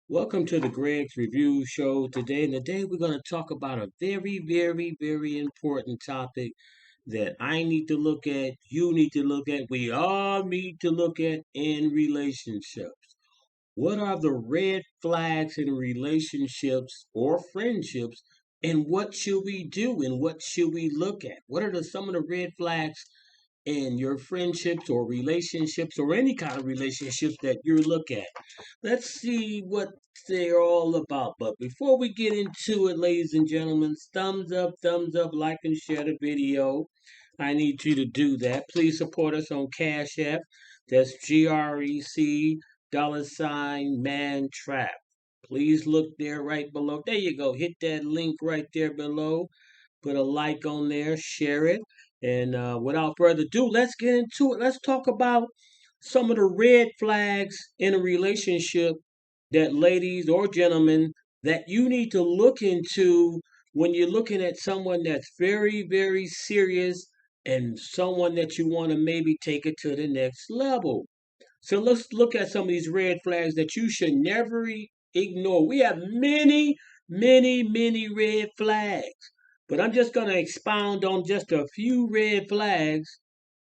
Welcome to the Greg's Review Show today. And today we're going to talk about a very important topic that I need to look at, you need to look at, we all need to look at in relationships. What are the red flags in relationships or friendships, and what should we do and what should we look at? What are some of the red flags in your friendships or relationships or any kind of relationships that you look at? Let's see what they're all about. But before we get into it, ladies and gentlemen, thumbs up, like and share the video. I need you to do that. Please support us on Cash App. That's GREC $ man trap. Please look there right below. There you go. Hit that link right there below. Put a like on there, share it. And without further ado, let's get into it. Let's talk about some of the red flags in a relationship that ladies or gentlemen that you need to look into when you're looking at someone that's very serious and someone that you want to maybe take it to the next level. So let's look at some of these red flags that you should never ignore. We have many red flags, but I'm just going to expound on just a few red flags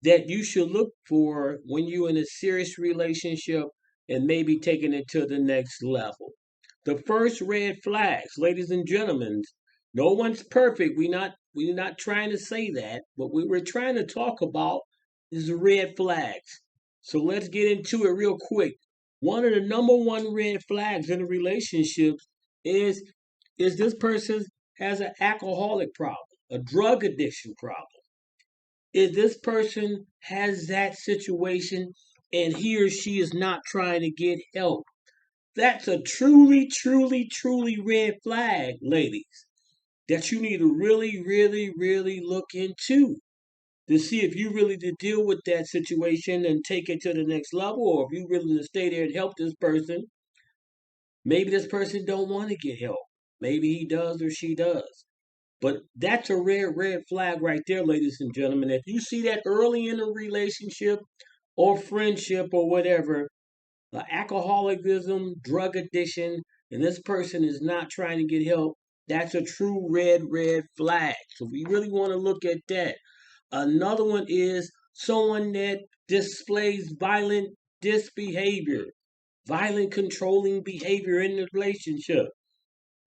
that you should look for when you're in a serious relationship and maybe taking it to the next level. The first red flags, ladies and gentlemen, no one's perfect. We're not trying to say that, but what we're trying to talk about is the red flags. So let's get into it real quick. One of the number one red flags in a relationship is is this person has an alcoholic problem, a drug addiction problem. If this person has that situation and he or she is not trying to get help, that's a truly red flag, ladies, that you need to really look into to see if you really to deal with that situation and take it to the next level, or if you really to stay there and help this person. Maybe this person don't want to get help. Maybe he does or she does. But that's a red flag right there, ladies and gentlemen. If you see that early in a relationship or friendship or whatever, alcoholism, drug addiction, and this person is not trying to get help, that's a true red flag. So we really want to look at that. Another one is someone that displays violent disbehavior, violent controlling behavior in the relationship.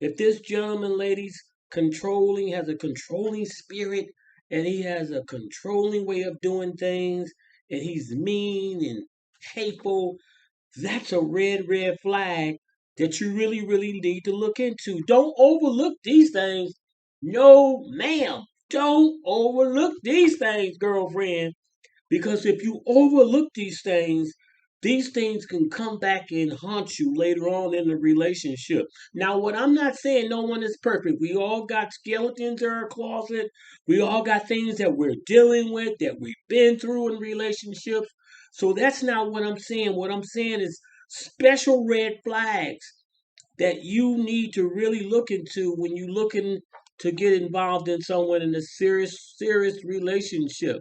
If this gentleman, ladies, controlling has a controlling spirit and he has a controlling way of doing things and he's mean and hateful, that's a red flag that you really need to look into. Don't overlook these things. No, ma'am. Don't overlook these things, girlfriend. Because if you overlook these things can come back and haunt you later on in the relationship. Now, what I'm not saying, no one is perfect. We all got skeletons in our closet. We all got things that we're dealing with, that we've been through in relationships. So that's not what I'm saying. What I'm saying is special red flags that you need to really look into when you're looking to get involved in someone in a serious relationship.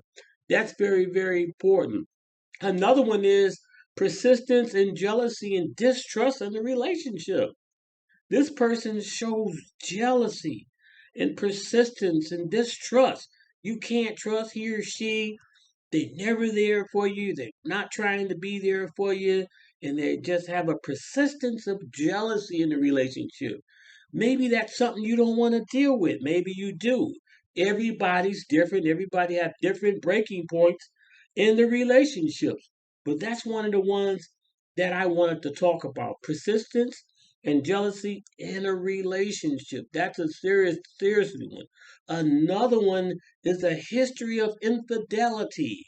That's very important. Another one is persistence and jealousy and distrust in the relationship. This person shows jealousy and persistence and distrust. You can't trust he or she. They're never there for you. They're not trying to be there for you. And they just have a persistence of jealousy in the relationship. Maybe that's something you don't want to deal with. Maybe you do. Everybody's different. Everybody have different breaking points in the relationships. But that's one of the ones that I wanted to talk about. Persistence and jealousy in a relationship. That's a serious one. Another one is a history of infidelity.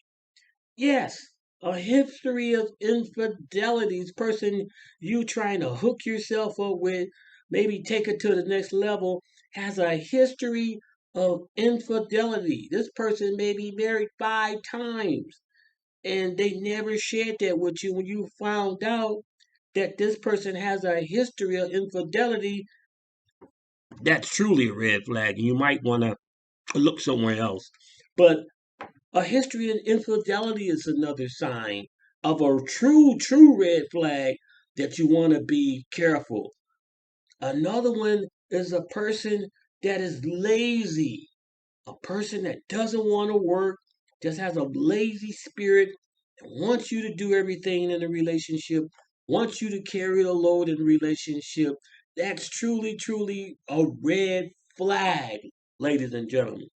Yes, a history of infidelities. Person you trying to hook yourself up with, maybe take it to the next level, has a history of infidelity. This person may be married 5 times and they never shared that with you. When you found out that this person has a history of infidelity, that's truly a red flag. And you might want to look somewhere else. But a history of infidelity is another sign of a true red flag that you want to be careful. Another one is a person that is lazy, a person that doesn't want to work, just has a lazy spirit, and wants you to do everything in a relationship, wants you to carry the load in a relationship. That's truly, truly a red flag, ladies and gentlemen.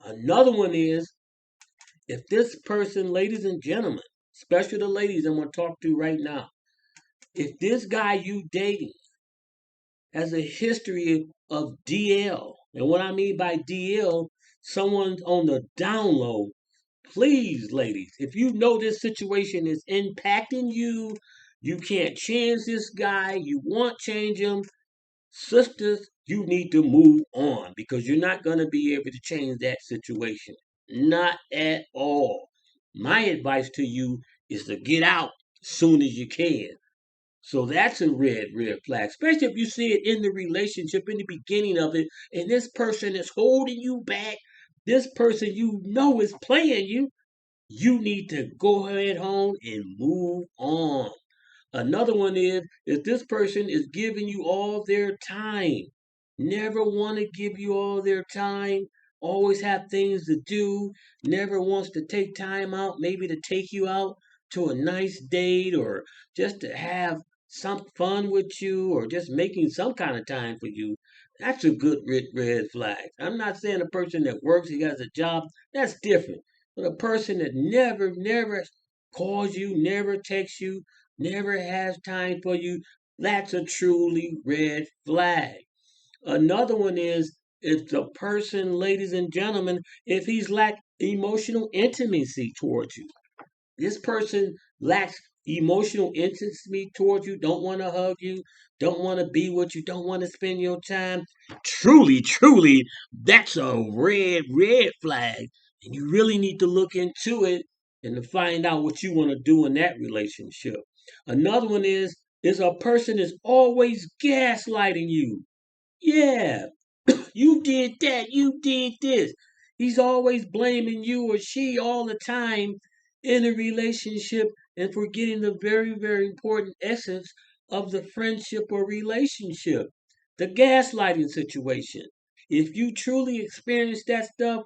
Another one is if this person, ladies and gentlemen, especially the ladies I'm going to talk to right now, if this guy you dating has a history of DL, and what I mean by DL, someone on the down low, please, ladies, if you know this situation is impacting you, you can't change this guy, you want change him, sisters, you need to move on because you're not going to be able to change that situation. Not at all. My advice to you is to get out as soon as you can. So that's a red flag, especially if you see it in the relationship, in the beginning of it, and this person is holding you back. This person you know is playing you. You need to go ahead home and move on. Another one is if this person is giving you all their time, never want to give you all their time, always have things to do, never wants to take time out, maybe to take you out to a nice date or just to have some fun with you or just making some kind of time for you, that's a good red flag. I'm not saying a person that works, he has a job, that's different. But a person that never calls you, never texts you, never has time for you, that's a truly red flag. Another one is if the person, ladies and gentlemen, if he's lack emotional intimacy towards you. This person lacks emotional intimacy towards you, don't want to hug you, don't want to be with you, don't want to spend your time. Truly, that's a red flag. And you really need to look into it and to find out what you want to do in that relationship. Another one is a person is always gaslighting you. Yeah, you did that, you did this. He's always blaming you or she all the time in a relationship and forgetting the very important essence of the friendship or relationship. The gaslighting situation. If you truly experience that stuff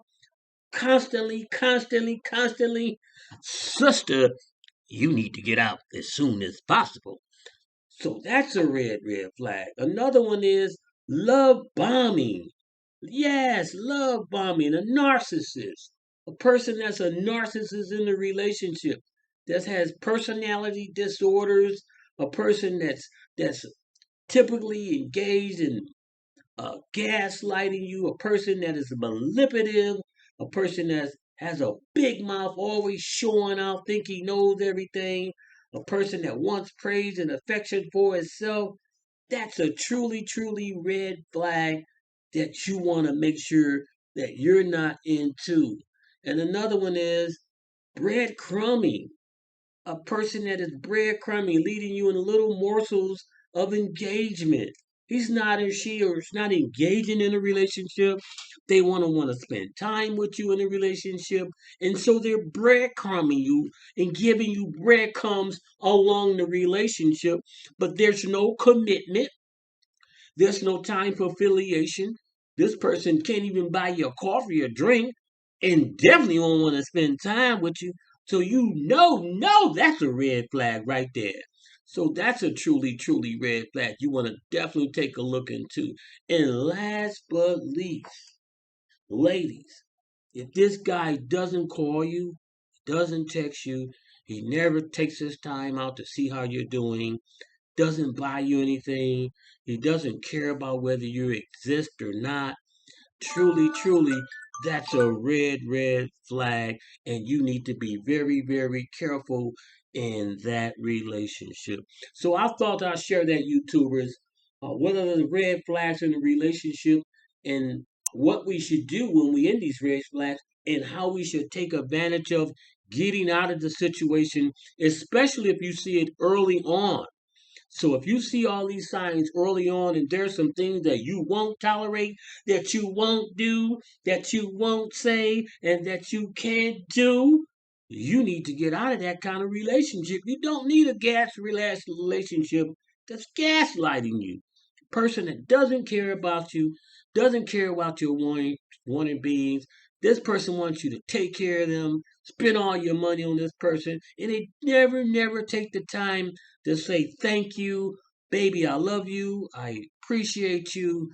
constantly, sister, you need to get out as soon as possible. So that's a red flag. Another one is love bombing. Yes, love bombing, a narcissist, a person that's a narcissist in a relationship, that has personality disorders, a person that's typically engaged in gaslighting you, a person that is manipulative, a person that has a big mouth, always showing out, think he knows everything, a person that wants praise and affection for itself. That's a truly red flag that you want to make sure that you're not into. And another one is breadcrumbing, a person that is breadcrumbing, leading you in little morsels of engagement. He's not or she or is not engaging in a relationship. They want to spend time with you in a relationship. And so they're breadcrumbing you and giving you breadcrumbs along the relationship. But there's no commitment. There's no time for affiliation. This person can't even buy you a coffee or drink and definitely won't want to spend time with you. So you know, that's a red flag right there. So that's a truly red flag you want to definitely take a look into. And last but least, ladies, if this guy doesn't call you, doesn't text you, he never takes his time out to see how you're doing, doesn't buy you anything. He doesn't care about whether you exist or not. Truly, that's a red flag, and you need to be very careful in that relationship. So I thought I'd share that, YouTubers. What are the red flags in a relationship, and what we should do when we in these red flags, and how we should take advantage of getting out of the situation, especially if you see it early on. So if you see all these signs early on and there's some things that you won't tolerate, that you won't do, that you won't say, and that you can't do, you need to get out of that kind of relationship. You don't need a gas relationship that's gaslighting you. A person that doesn't care about you, doesn't care about your wanting beings. This person wants you to take care of them, spend all your money on this person, and they never take the time to say thank you, baby, I love you, I appreciate you.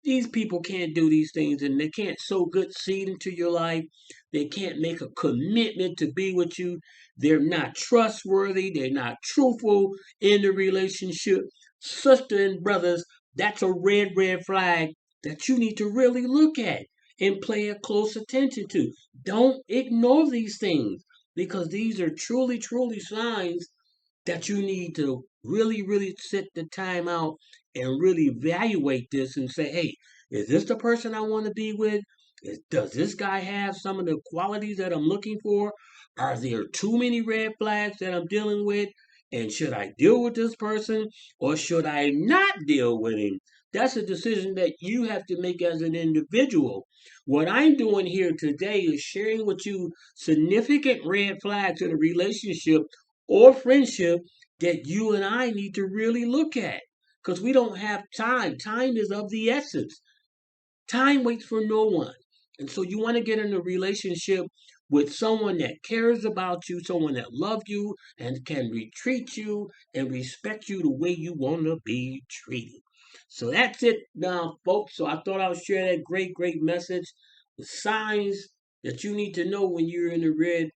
These people can't do these things, and they can't sow good seed into your life. They can't make a commitment to be with you. They're not trustworthy. They're not truthful in the relationship. Sister and brothers, that's a red flag that you need to really look at and pay a close attention to. Don't ignore these things, because these are truly signs that you need to really sit the time out and really evaluate this and say, hey, is this the person I want to be with? Does this guy have some of the qualities that I'm looking for? Are there too many red flags that I'm dealing with? And should I deal with this person or should I not deal with him? That's a decision that you have to make as an individual. What I'm doing here today is sharing with you significant red flags in a relationship or friendship that you and I need to really look at, because we don't have time. Time is of the essence. Time waits for no one. And so you want to get in a relationship with someone that cares about you, someone that loves you and can treat you and respect you the way you want to be treated. So that's it now, folks. So I thought I would share that great message. The signs that you need to know when you're in the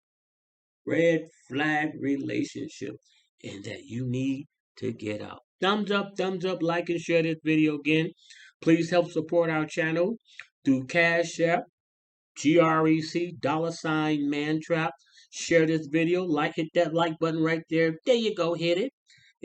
red flag relationship and that you need to get out. Thumbs up, like and share this video again. Please help support our channel through Cash App, GREC, $, Share this video, hit that like button right there. There you go, hit it.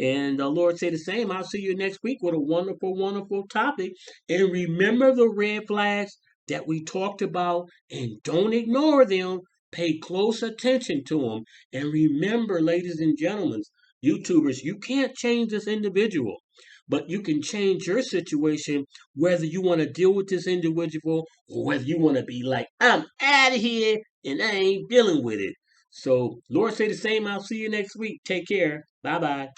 And the Lord say the same. I'll see you next week with a wonderful topic. And remember the red flags that we talked about and don't ignore them. Pay close attention to them. And remember, ladies and gentlemen, YouTubers, you can't change this individual, but you can change your situation, whether you want to deal with this individual or whether you want to be like, I'm out of here and I ain't dealing with it. So, Lord say the same. I'll see you next week. Take care. Bye bye.